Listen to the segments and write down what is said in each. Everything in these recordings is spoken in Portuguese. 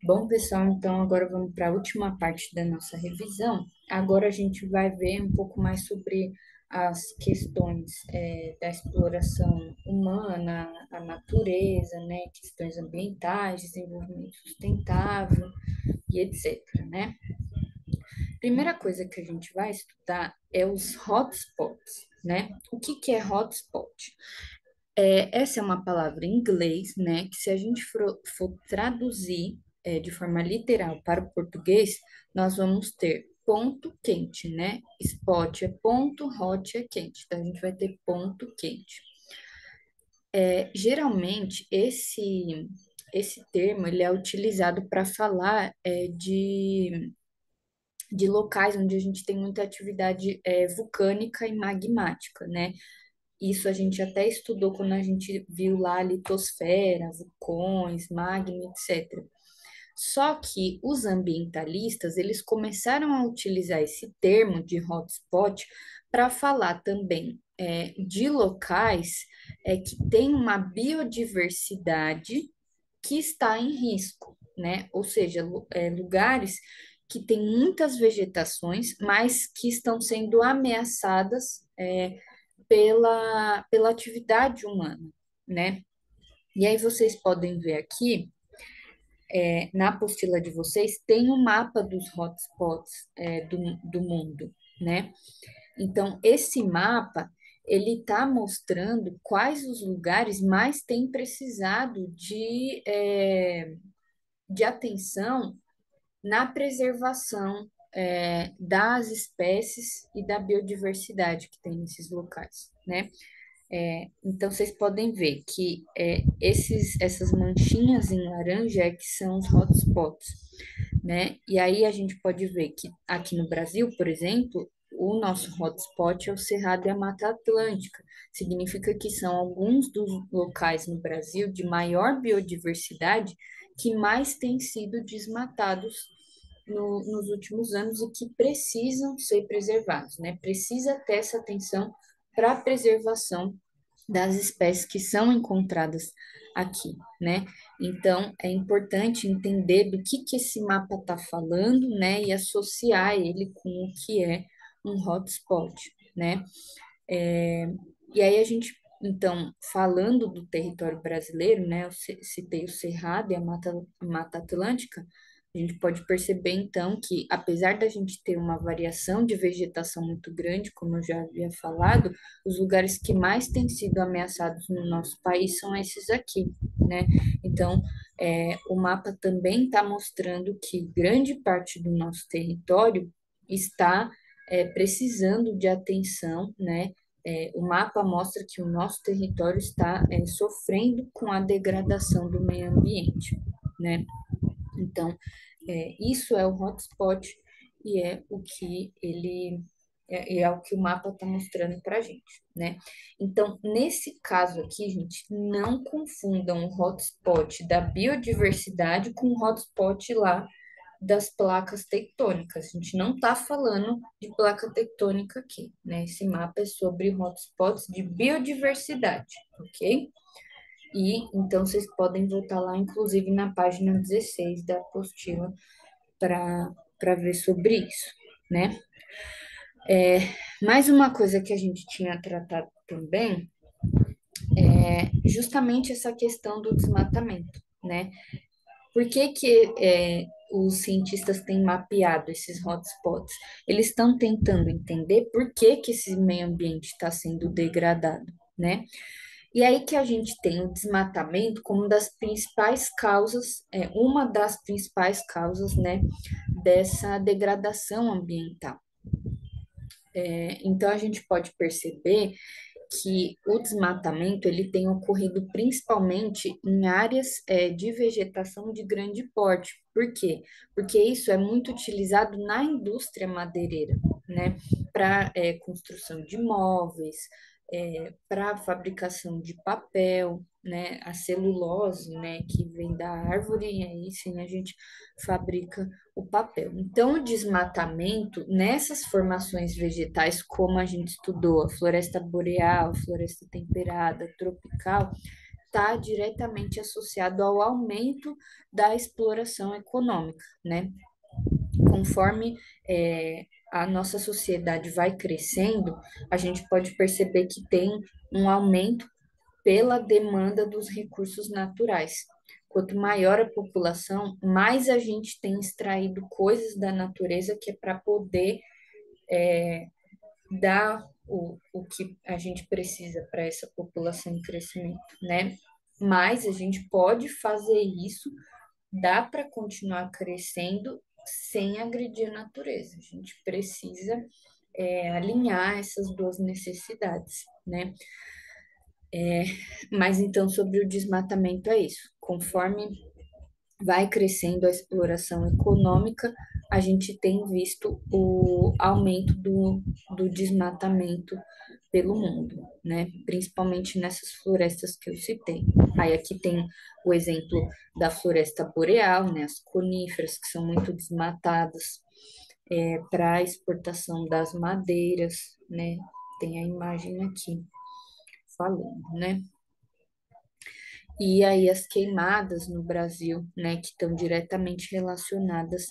Bom, pessoal, então agora vamos para a última parte da nossa revisão. Agora a gente vai ver um pouco mais sobre as questões da exploração humana, a natureza, né, questões ambientais, desenvolvimento sustentável e etc, né? Primeira coisa que a gente vai estudar é os hotspots, né? O que que é hotspot? Essa é uma palavra em inglês, né? Que se a gente for traduzir de forma literal para o português, nós vamos ter ponto quente, né? Spot é ponto, hot é quente. Então, a gente vai ter ponto quente. Geralmente, esse termo ele é utilizado para falar de locais onde a gente tem muita atividade vulcânica e magmática, né? Isso a gente até estudou quando a gente viu lá a litosfera, vulcões, magma, etc. Só que os ambientalistas, eles começaram a utilizar esse termo de hotspot para falar também de locais que têm uma biodiversidade que está em risco, né? Ou seja, lugares que têm muitas vegetações, mas que estão sendo ameaçadas pela atividade humana, né? E aí vocês podem ver aqui, na apostila de vocês, tem um mapa dos hotspots do mundo, né? Então, esse mapa, ele está mostrando quais os lugares mais têm precisado de atenção na preservação das espécies e da biodiversidade que tem nesses locais, né? Então, vocês podem ver que essas manchinhas em laranja que são os hotspots, né? E aí a gente pode ver que aqui no Brasil, por exemplo, o nosso hotspot é o Cerrado e a Mata Atlântica. Significa que são alguns dos locais no Brasil de maior biodiversidade que mais têm sido desmatados nos últimos anos e que precisam ser preservados, né? Precisa ter essa atenção para a preservação das espécies que são encontradas aqui, né? Então, é importante entender do que esse mapa está falando, né? E associar ele com o que é um hotspot, né? É, e aí a gente, então, falando do território brasileiro, né? Eu citei o Cerrado e a Mata Atlântica. A gente pode perceber, então, que apesar da gente ter uma variação de vegetação muito grande, como eu já havia falado, os lugares que mais têm sido ameaçados no nosso país são esses aqui, né? Então, o mapa também está mostrando que grande parte do nosso território está precisando de atenção, né? O mapa mostra que o nosso território está sofrendo com a degradação do meio ambiente, né? Então, isso é o hotspot e é o que o mapa está mostrando para a gente, né? Então, nesse caso aqui, gente, não confundam o hotspot da biodiversidade com o hotspot lá das placas tectônicas. A gente não está falando de placa tectônica aqui, né? Esse mapa é sobre hotspots de biodiversidade, ok? E então vocês podem voltar lá, inclusive na página 16 da apostila, para ver sobre isso, né? Mais uma coisa que a gente tinha tratado também é justamente essa questão do desmatamento, né? Por que que os cientistas têm mapeado esses hotspots? Eles estão tentando entender por que que esse meio ambiente está sendo degradado, né? E aí que a gente tem o desmatamento como uma das principais causas, né, dessa degradação ambiental. Então a gente pode perceber que o desmatamento ele tem ocorrido principalmente em áreas de vegetação de grande porte. Por quê? Porque isso é muito utilizado na indústria madeireira, né? Para construção de móveis, para fabricação de papel, né? A celulose, né? Que vem da árvore e aí sim a gente fabrica o papel. Então, o desmatamento nessas formações vegetais, como a gente estudou, a floresta boreal, floresta temperada, tropical, está diretamente associado ao aumento da exploração econômica, né? Conforme a nossa sociedade vai crescendo, a gente pode perceber que tem um aumento pela demanda dos recursos naturais. Quanto maior a população, mais a gente tem extraído coisas da natureza que é para poder dar o que a gente precisa para essa população em crescimento, né? Mas a gente pode fazer isso, dá para continuar crescendo sem agredir a natureza. A gente precisa alinhar essas duas necessidades, né? Mas então, sobre o desmatamento é isso. Conforme vai crescendo a exploração econômica, a gente tem visto o aumento do desmatamento pelo mundo, né? Principalmente nessas florestas que eu citei. Aí aqui tem o exemplo da floresta boreal, né? As coníferas que são muito desmatadas para exportação das madeiras, né? Tem a imagem aqui falando, né? E aí as queimadas no Brasil, né, que estão diretamente relacionadas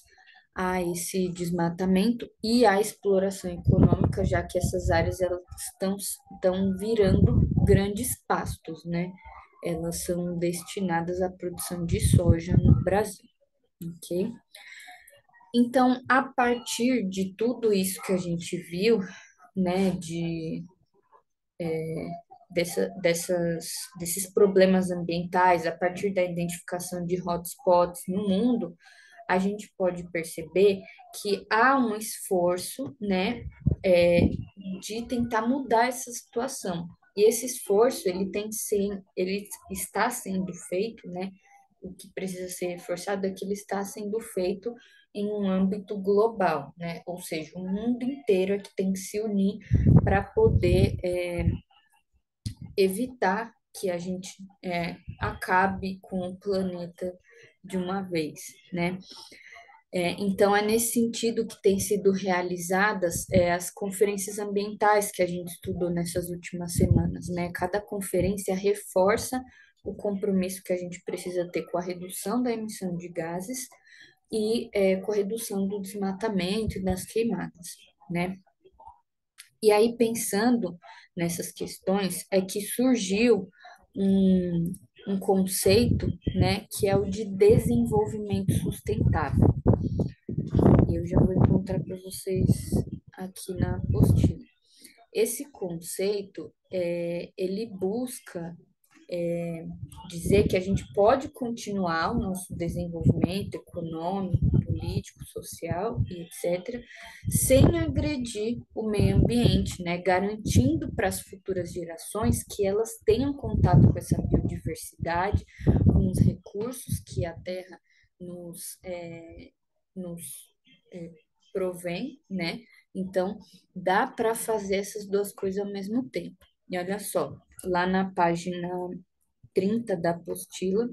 a esse desmatamento e à exploração econômica, já que essas áreas elas estão virando grandes pastos, né? Elas são destinadas à produção de soja no Brasil, ok? Então, a partir de tudo isso que a gente viu, né, desses problemas ambientais, a partir da identificação de hotspots no mundo, a gente pode perceber que há um esforço, né, é, de tentar mudar essa situação. E esse esforço, ele está sendo feito, né, o que precisa ser reforçado é que ele está sendo feito em um âmbito global, né, ou seja, o mundo inteiro é que tem que se unir para poder evitar que a gente acabe com o planeta de uma vez, né? Então, é nesse sentido que têm sido realizadas as conferências ambientais que a gente estudou nessas últimas semanas, né? Cada conferência reforça o compromisso que a gente precisa ter com a redução da emissão de gases e com a redução do desmatamento e das queimadas, né? E aí, pensando nessas questões, é que surgiu um conceito, né, que é o de desenvolvimento sustentável. E eu já vou encontrar para vocês aqui na apostila. Esse conceito, ele busca dizer que a gente pode continuar o nosso desenvolvimento econômico, político, social e etc., sem agredir o meio ambiente, né? Garantindo para as futuras gerações que elas tenham contato com essa biodiversidade, com os recursos que a Terra nos provém, né? Então, dá para fazer essas duas coisas ao mesmo tempo. E olha só, lá na página 30 da apostila,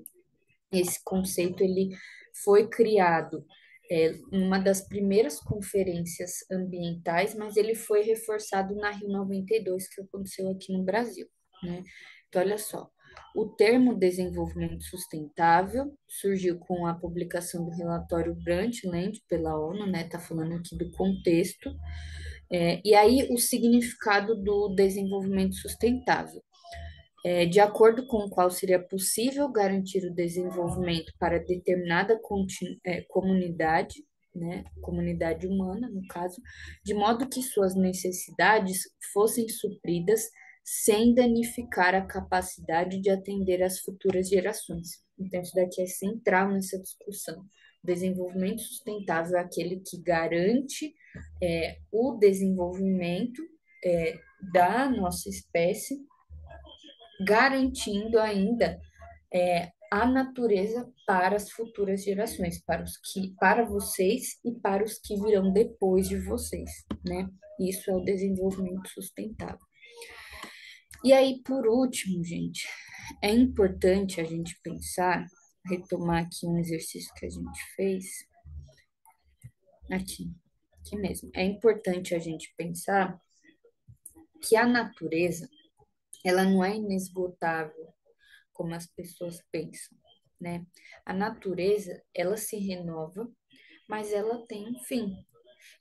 esse conceito ele foi criado em uma das primeiras conferências ambientais, mas ele foi reforçado na Rio 92, que aconteceu aqui no Brasil, né? Então, olha só, o termo desenvolvimento sustentável surgiu com a publicação do relatório Brundtland pela ONU, né? Tá falando aqui do contexto. E aí, o significado do desenvolvimento sustentável de acordo com o qual seria possível garantir o desenvolvimento para determinada comunidade, né, comunidade humana, no caso, de modo que suas necessidades fossem supridas sem danificar a capacidade de atender às futuras gerações. Então, isso daqui é central nessa discussão. O desenvolvimento sustentável é aquele que garante o desenvolvimento da nossa espécie garantindo ainda a natureza para as futuras gerações, para vocês e para os que virão depois de vocês, né? Isso é o desenvolvimento sustentável. E aí, por último, gente, é importante a gente pensar, retomar aqui um exercício que a gente fez, aqui mesmo. É importante a gente pensar que a natureza, ela não é inesgotável como as pessoas pensam, né? A natureza, ela se renova, mas ela tem um fim.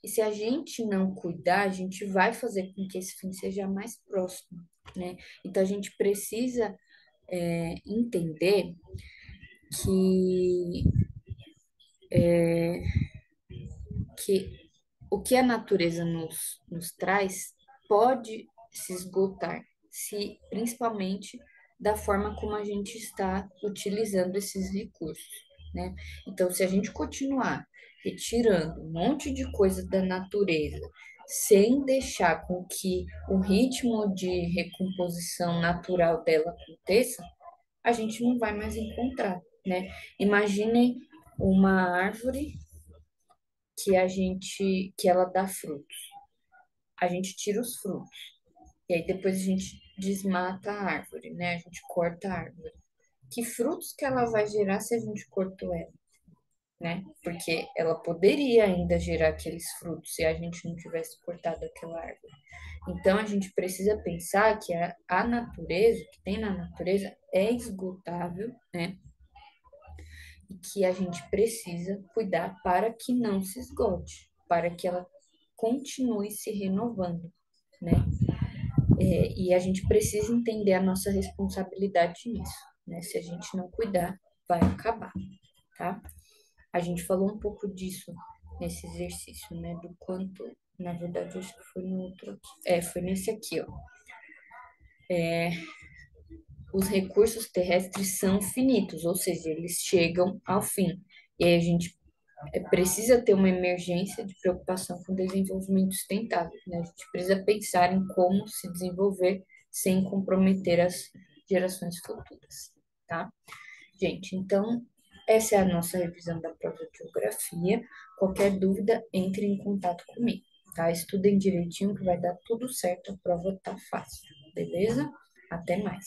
E se a gente não cuidar, a gente vai fazer com que esse fim seja mais próximo, né? Então a gente precisa entender que, que o que a natureza nos traz pode se esgotar, se principalmente da forma como a gente está utilizando esses recursos, né? Então, se a gente continuar retirando um monte de coisa da natureza, sem deixar com que o ritmo de recomposição natural dela aconteça, a gente não vai mais encontrar, né? Imaginem uma árvore que ela dá frutos. A gente tira os frutos e aí depois a gente desmata a árvore, né? A gente corta a árvore. Que frutos que ela vai gerar se a gente cortou ela, né? Porque ela poderia ainda gerar aqueles frutos se a gente não tivesse cortado aquela árvore. Então a gente precisa pensar que a natureza, o que tem na natureza, é esgotável, né? E que a gente precisa cuidar para que não se esgote, para que ela continue se renovando, né? E a gente precisa entender a nossa responsabilidade nisso, né? Se a gente não cuidar, vai acabar, tá? A gente falou um pouco disso nesse exercício, né? Do quanto, na verdade, acho que foi no outro aqui. Foi nesse aqui, ó. Os recursos terrestres são finitos, ou seja, eles chegam ao fim. E aí a gente precisa ter uma emergência de preocupação com o desenvolvimento sustentável, né? A gente precisa pensar em como se desenvolver sem comprometer as gerações futuras, tá? Gente, então, essa é a nossa revisão da prova de geografia. Qualquer dúvida, entre em contato comigo, tá? Estudem direitinho que vai dar tudo certo, a prova tá fácil, beleza? Até mais.